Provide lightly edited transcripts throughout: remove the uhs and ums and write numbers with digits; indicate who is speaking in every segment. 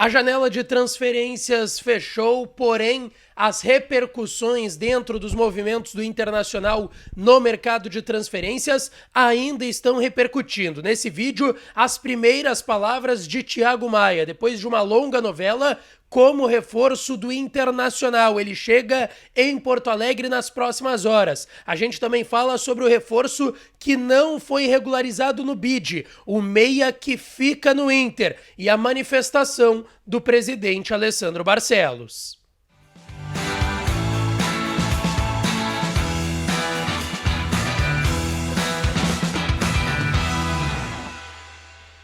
Speaker 1: A janela de transferências fechou, porém as repercussões dentro dos movimentos do Internacional no mercado de transferências ainda estão repercutindo. Nesse vídeo, as primeiras palavras de Thiago Maia, depois de uma longa novela, como reforço do Internacional. Ele chega em Porto Alegre nas próximas horas. A gente também fala sobre o reforço que não foi regularizado no BID, o meia que fica no Inter, e a manifestação do presidente Alessandro Barcelos.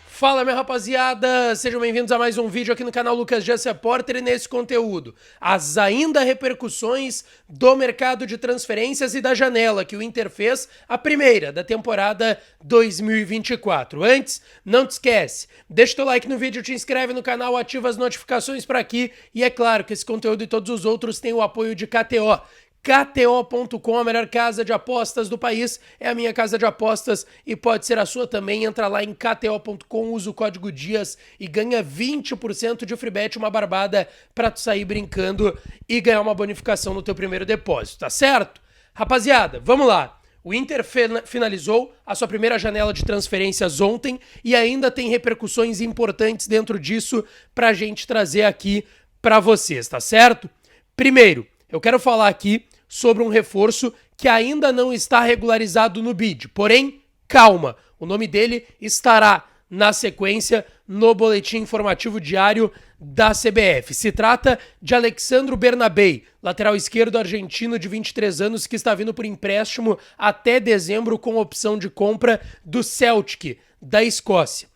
Speaker 1: Fala, minha rapaziada, sejam bem-vindos a mais um vídeo aqui no canal Lucas Jesse Porter, e nesse conteúdo, as ainda repercussões do mercado de transferências e da janela que o Inter fez, a primeira da temporada 2024. Antes, não te esquece, deixa teu like no vídeo, te inscreve no canal, ativa as notificações para aqui, e é claro que esse conteúdo e todos os outros têm o apoio de KTO. KTO.com, a melhor casa de apostas do país, é a minha casa de apostas e pode ser a sua também. Entra lá em KTO.com, usa o código DIAS e ganha 20% de free bet, uma barbada pra tu sair brincando e ganhar uma bonificação no teu primeiro depósito, tá certo? Rapaziada, vamos lá. O Inter finalizou a sua primeira janela de transferências ontem e ainda tem repercussões importantes dentro disso pra gente trazer aqui pra vocês, tá certo? Primeiro, eu quero falar aqui sobre um reforço que ainda não está regularizado no BID. Porém, calma, o nome dele estará na sequência no boletim informativo diário da CBF. Se trata de Alexandro Bernabei, lateral esquerdo argentino de 23 anos que está vindo por empréstimo até dezembro com opção de compra do Celtic, da Escócia.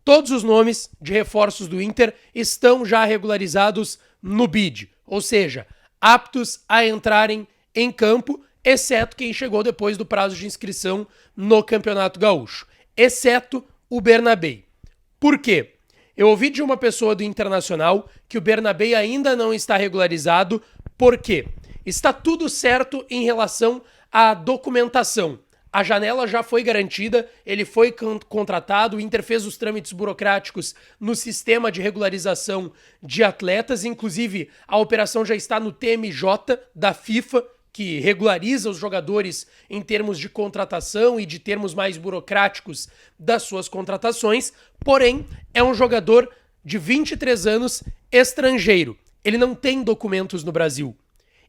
Speaker 1: Todos os nomes de reforços do Inter estão já regularizados no BID, ou seja, aptos a entrarem em campo, exceto quem chegou depois do prazo de inscrição no Campeonato Gaúcho, exceto o Bernabei. Por quê? Eu ouvi de uma pessoa do Internacional que o Bernabei ainda não está regularizado, porque está tudo certo em relação à documentação. A janela já foi garantida, ele foi contratado, o Inter fez os trâmites burocráticos no sistema de regularização de atletas, inclusive a operação já está no TMJ da FIFA, que regulariza os jogadores em termos de contratação e de termos mais burocráticos das suas contratações, porém é um jogador de 23 anos estrangeiro, ele não tem documentos no Brasil,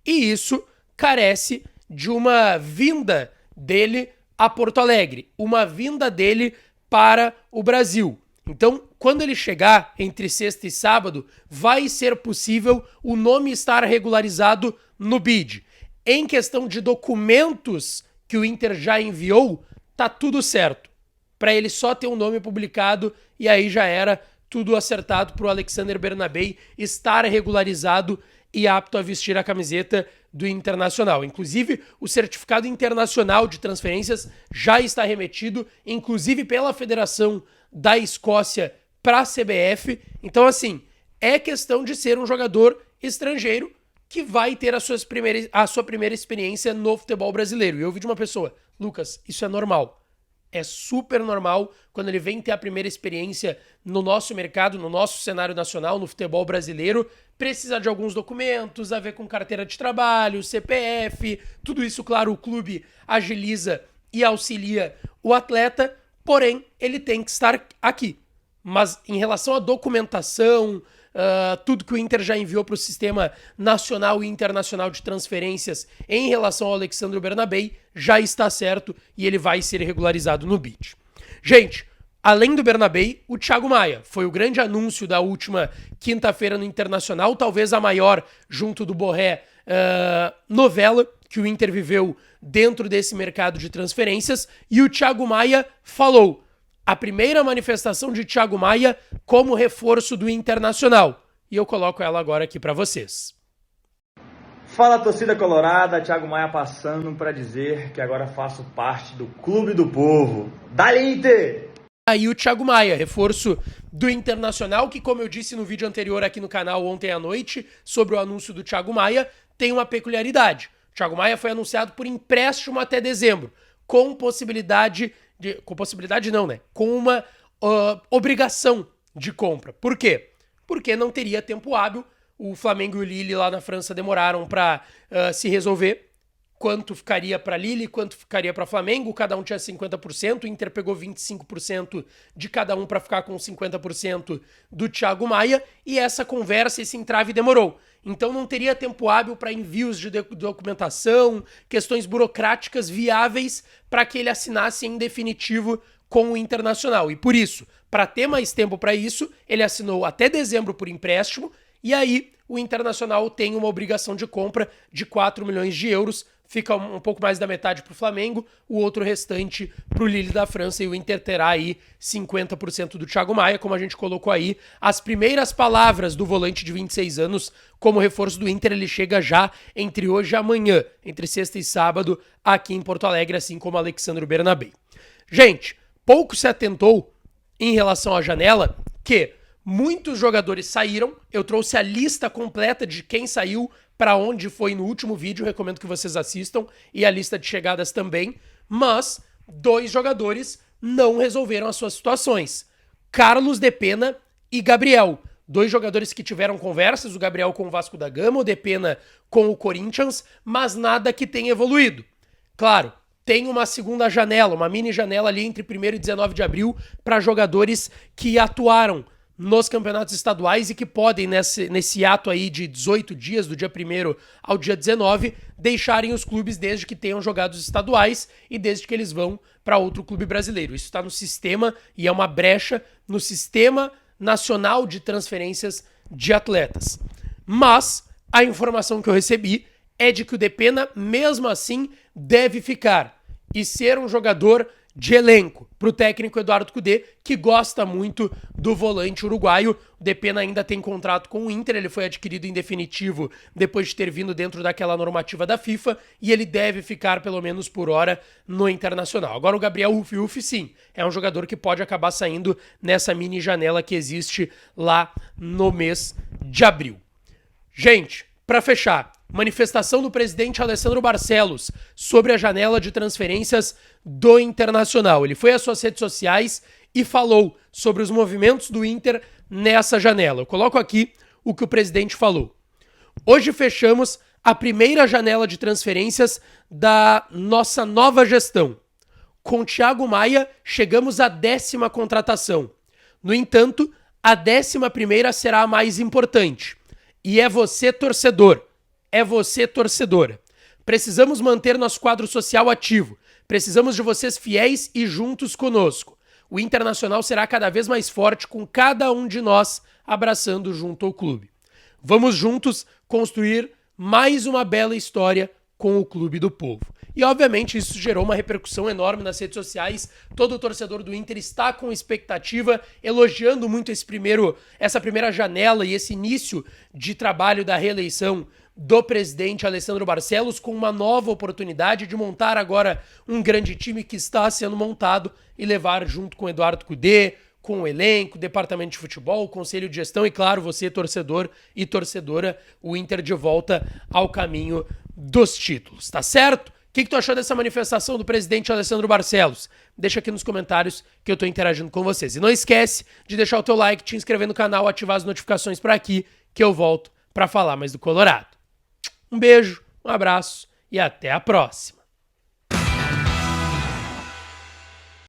Speaker 1: e isso carece de uma vinda dele a Porto Alegre, uma vinda dele para o Brasil. Então, quando ele chegar entre sexta e sábado, vai ser possível o nome estar regularizado no BID. Em questão de documentos que o Inter já enviou, tá tudo certo. Para ele só ter um nome publicado e aí já era tudo acertado para o Alexander Bernabei estar regularizado e apto a vestir a camiseta do Internacional. Inclusive, o certificado internacional de transferências já está remetido, inclusive pela Federação da Escócia para a CBF. Então, assim, é questão de ser um jogador estrangeiro que vai ter a sua primeira experiência no futebol brasileiro. E eu ouvi de uma pessoa, Lucas, isso é normal. É super normal quando ele vem ter a primeira experiência no nosso mercado, no nosso cenário nacional, no futebol brasileiro, precisar de alguns documentos, a ver com carteira de trabalho, CPF, tudo isso, claro, o clube agiliza e auxilia o atleta, porém, ele tem que estar aqui. Mas em relação à documentação, tudo que o Inter já enviou para o sistema nacional e internacional de transferências em relação ao Alexandre Bernabei já está certo e ele vai ser regularizado no BID. Gente, além do Bernabei, o Thiago Maia foi o grande anúncio da última quinta-feira no Internacional, talvez a maior junto do Borré novela que o Inter viveu dentro desse mercado de transferências, e o Thiago Maia falou: a primeira manifestação de Thiago Maia como reforço do Internacional. E eu coloco ela agora aqui para vocês.
Speaker 2: Fala, torcida colorada, Thiago Maia passando para dizer que agora faço parte do Clube do Povo. Dale, Inter!
Speaker 1: Aí o Thiago Maia, reforço do Internacional, que, como eu disse no vídeo anterior aqui no canal ontem à noite, sobre o anúncio do Thiago Maia, tem uma peculiaridade. O Thiago Maia foi anunciado por empréstimo até dezembro, com possibilidade não, né? Com uma obrigação de compra. Por quê? porque não teria tempo hábil. O Flamengo e o Lille lá na França demoraram para se resolver. Quanto ficaria para Lille, quanto ficaria para Flamengo, cada um tinha 50%, o Inter pegou 25% de cada um para ficar com 50% do Thiago Maia, e essa conversa, esse entrave demorou. Então não teria tempo hábil para envios de documentação, questões burocráticas viáveis para que ele assinasse em definitivo com o Internacional. E por isso, para ter mais tempo para isso, ele assinou até dezembro por empréstimo, e aí o Internacional tem uma obrigação de compra de 4 milhões de euros, fica um pouco mais da metade para o Flamengo, o outro restante para o Lille da França, e o Inter terá aí 50% do Thiago Maia, como a gente colocou aí. As primeiras palavras do volante de 26 anos como reforço do Inter, ele chega já entre hoje e amanhã, entre sexta e sábado, aqui em Porto Alegre, assim como Alexandre Bernabei. Gente, pouco se atentou em relação à janela que muitos jogadores saíram. Eu trouxe a lista completa de quem saiu, para onde foi no último vídeo, recomendo que vocês assistam, e a lista de chegadas também, mas 2 jogadores não resolveram as suas situações. Carlos Depena e Gabriel, 2 jogadores que tiveram conversas, o Gabriel com o Vasco da Gama, o Depena com o Corinthians, mas nada que tenha evoluído. Claro, tem uma segunda janela, uma mini janela ali entre 1º e 19 de abril para jogadores que atuaram nos campeonatos estaduais e que podem, nesse ato aí de 18 dias, do dia 1º ao dia 19, deixarem os clubes desde que tenham jogado os estaduais e desde que eles vão para outro clube brasileiro. Isso está no sistema e é uma brecha no Sistema Nacional de Transferências de Atletas. Mas a informação que eu recebi é de que o Depena, mesmo assim, deve ficar e ser um jogador de elenco para o técnico Eduardo Cudê, que gosta muito do volante uruguaio. O Depena ainda tem contrato com o Inter, ele foi adquirido em definitivo depois de ter vindo dentro daquela normativa da FIFA, e ele deve ficar pelo menos por hora no Internacional. Agora o Gabriel Rufi, sim, é um jogador que pode acabar saindo nessa mini janela que existe lá no mês de abril. Gente, para fechar, manifestação do presidente Alessandro Barcelos sobre a janela de transferências do Internacional. Ele foi às suas redes sociais e falou sobre os movimentos do Inter nessa janela. Eu coloco aqui o que o presidente falou. Hoje fechamos a primeira janela de transferências da nossa nova gestão. Com Thiago Maia, chegamos à 10ª contratação. No entanto, a 11ª será a mais importante. E é você, torcedor. É você, torcedora. Precisamos manter nosso quadro social ativo. Precisamos de vocês fiéis e juntos conosco. O Internacional será cada vez mais forte com cada um de nós abraçando junto ao clube. Vamos juntos construir mais uma bela história com o Clube do Povo. E, obviamente, isso gerou uma repercussão enorme nas redes sociais. Todo o torcedor do Inter está com expectativa, elogiando muito essa primeira janela e esse início de trabalho da reeleição do presidente Alessandro Barcelos, com uma nova oportunidade de montar agora um grande time que está sendo montado e levar junto com Eduardo Cudê, com o elenco, departamento de futebol, conselho de gestão e, claro, você, torcedor e torcedora, o Inter de volta ao caminho dos títulos, tá certo? O que tu achou dessa manifestação do presidente Alessandro Barcelos? Deixa aqui nos comentários que eu tô interagindo com vocês. E não esquece de deixar o teu like, te inscrever no canal, ativar as notificações por aqui, que eu volto para falar mais do Colorado. Um beijo, um abraço e até a próxima.